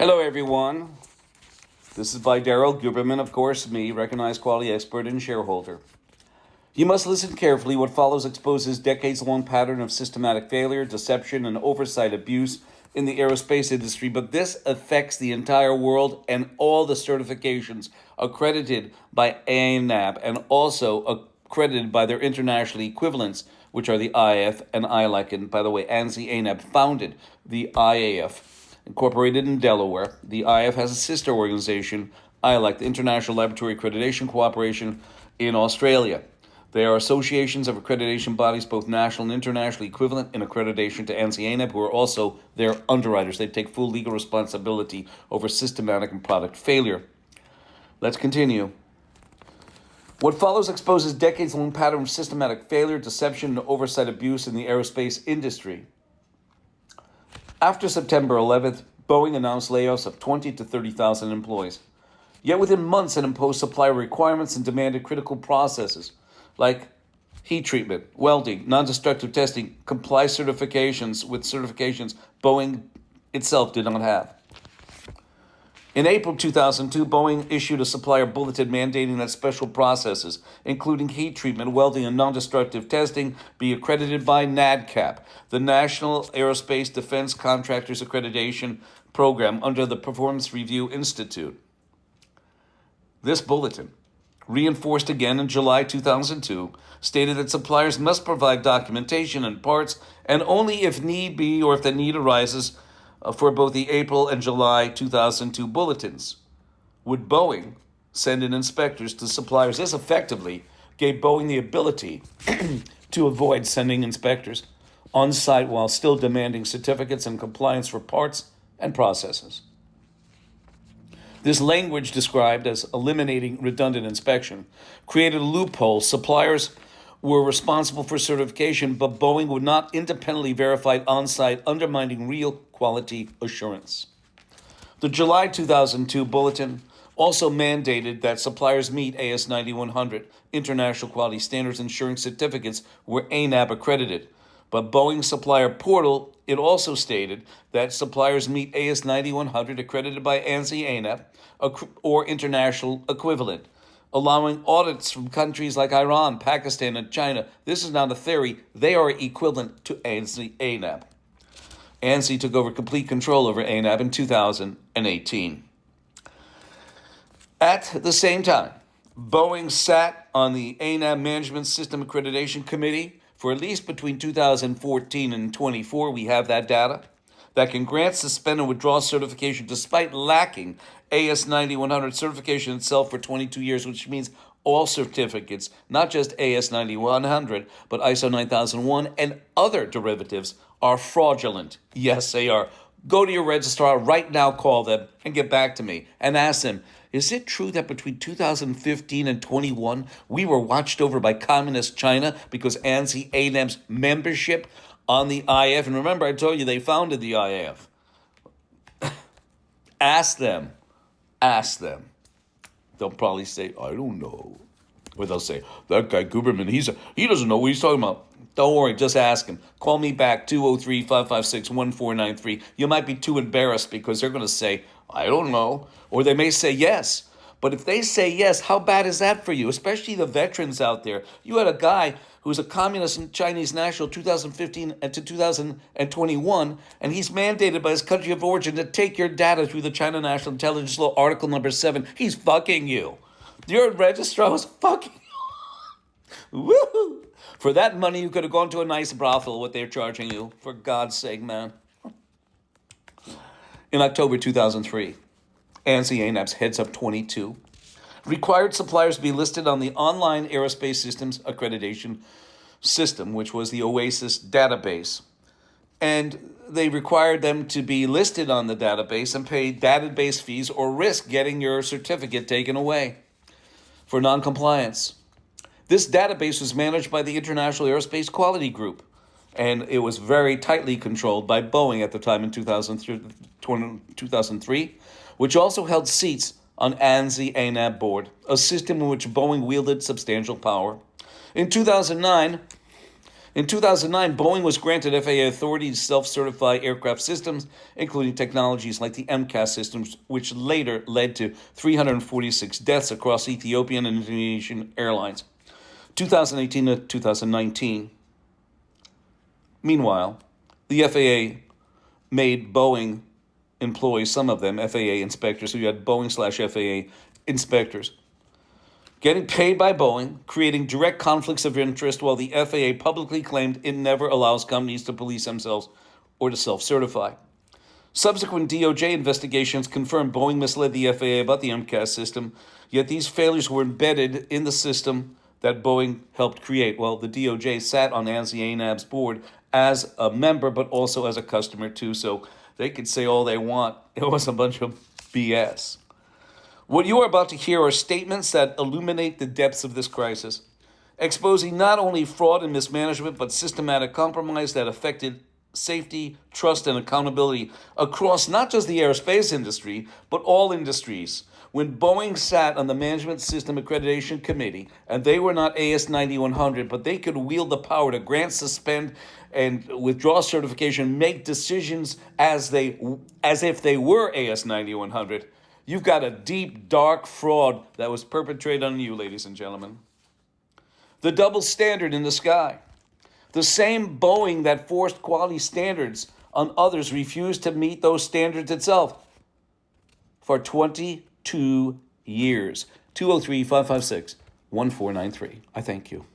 Hello, everyone. This is by Daryl Guberman, of course, me, recognized quality expert and shareholder. You must listen carefully. What follows exposes decades-long pattern of systematic failure, deception, and oversight abuse in the aerospace industry, but this affects the entire world and all the certifications accredited by ANAB and also accredited by their international equivalents, which are the IAF and ILAC. And by the way, ANSI ANAB founded the IAF. Incorporated in Delaware, the IAF has a sister organization, ILAC, the International Laboratory Accreditation Cooperation in Australia. They are associations of accreditation bodies, both national and international equivalent in accreditation to ANSI ANAB, who are also their underwriters. They take full legal responsibility over systematic and product failure. Let's continue. What follows exposes decades-long pattern of systematic failure, deception, and oversight abuse in the aerospace industry. After September 11th, Boeing announced layoffs of 20 to 30,000 employees. Yet within months, it imposed supplier requirements and demanded critical processes like heat treatment, welding, non-destructive testing, comply certifications with certifications Boeing itself did not have. In April 2002, Boeing issued a supplier bulletin mandating that special processes, including heat treatment, welding, and non-destructive testing, be accredited by NADCAP, the National Aerospace Defense Contractors Accreditation Program under the Performance Review Institute. This bulletin, reinforced again in July 2002, stated that suppliers must provide documentation and parts, and only if need be or if the need arises, for both the April and July 2002 bulletins would Boeing send in inspectors to suppliers. This effectively gave Boeing the ability to avoid sending inspectors on site while still demanding certificates and compliance for parts and processes. This language, described as eliminating redundant inspection, created a loophole. Suppliers were responsible for certification, but Boeing would not independently verify it on-site, undermining real quality assurance. The July 2002 bulletin also mandated that suppliers meet AS 9100 international quality standards, ensuring certificates were ANAB accredited. But Boeing Supplier Portal, it also stated that suppliers meet AS 9100 accredited by ANSI ANAB or international equivalent, allowing audits from countries like Iran, Pakistan, and China. This is not a theory. They are equivalent to ANSI ANAB. ANSI took over complete control over ANAB in 2018. At the same time, Boeing sat on the ANAB Management System Accreditation Committee for at least between 2014 and 24. We have that data that can grant, suspend, and withdraw certification despite lacking AS 9100 certification itself for 22 years, which means all certificates, not just AS 9100, but ISO 9001 and other derivatives, are fraudulent. Yes, they are. Go to your registrar right now, call them, and get back to me and ask them, is it true that between 2015 and 21, we were watched over by communist China because ANSI ANAB's membership on the IAF, and remember I told you they founded the IAF. Ask them. They'll probably say, I don't know. Or they'll say, that guy Guberman, he doesn't know what he's talking about. Don't worry, just ask him. Call me back, 203-556-1493. You might be too embarrassed because they're going to say, I don't know. Or they may say yes. But if they say yes, how bad is that for you? Especially the veterans out there. You had a guy who's a communist and Chinese national 2015 and to 2021, and he's mandated by his country of origin to take your data through the China National Intelligence Law, Article number 7. He's fucking you. Your registrar was fucking you. Woohoo! For that money, you could have gone to a nice brothel, what they're charging you. For God's sake, man. In October 2003, ANSI ANAB's Heads Up 22 required suppliers to be listed on the Online Aerospace Systems Accreditation System, which was the OASIS database. And they required them to be listed on the database and pay database fees or risk getting your certificate taken away for noncompliance. This database was managed by the International Aerospace Quality Group, and it was very tightly controlled by Boeing at the time in 2003, which also held seats on ANSI ANAB board, a system in which Boeing wielded substantial power. In 2009, In 2009, Boeing was granted FAA authority to self-certify aircraft systems, including technologies like the MCAS systems, which later led to 346 deaths across Ethiopian and Indonesian airlines. 2018 to 2019. Meanwhile, the FAA made Boeing employ some of them FAA inspectors. So you had Boeing/FAA inspectors getting paid by Boeing, creating direct conflicts of interest, while the FAA publicly claimed it never allows companies to police themselves or to self-certify. Subsequent DOJ investigations confirmed Boeing misled the FAA about the MCAS system, yet these failures were embedded in the system that Boeing helped create. Well, the DOJ sat on ANSI-ANAB's board as a member, but also as a customer too, so they could say all they want. It was a bunch of BS. What you are about to hear are statements that illuminate the depths of this crisis, exposing not only fraud and mismanagement, but systematic compromise that affected safety, trust, and accountability across not just the aerospace industry, but all industries. When Boeing sat on the Management System Accreditation Committee, and they were not AS 9100, but they could wield the power to grant, suspend, and withdraw certification, make decisions as if they were AS 9100, you've got a deep, dark fraud that was perpetrated on you, ladies and gentlemen. The double standard in the sky. The same Boeing that forced quality standards on others refused to meet those standards itself for 22 years. 203-556-1493. I thank you.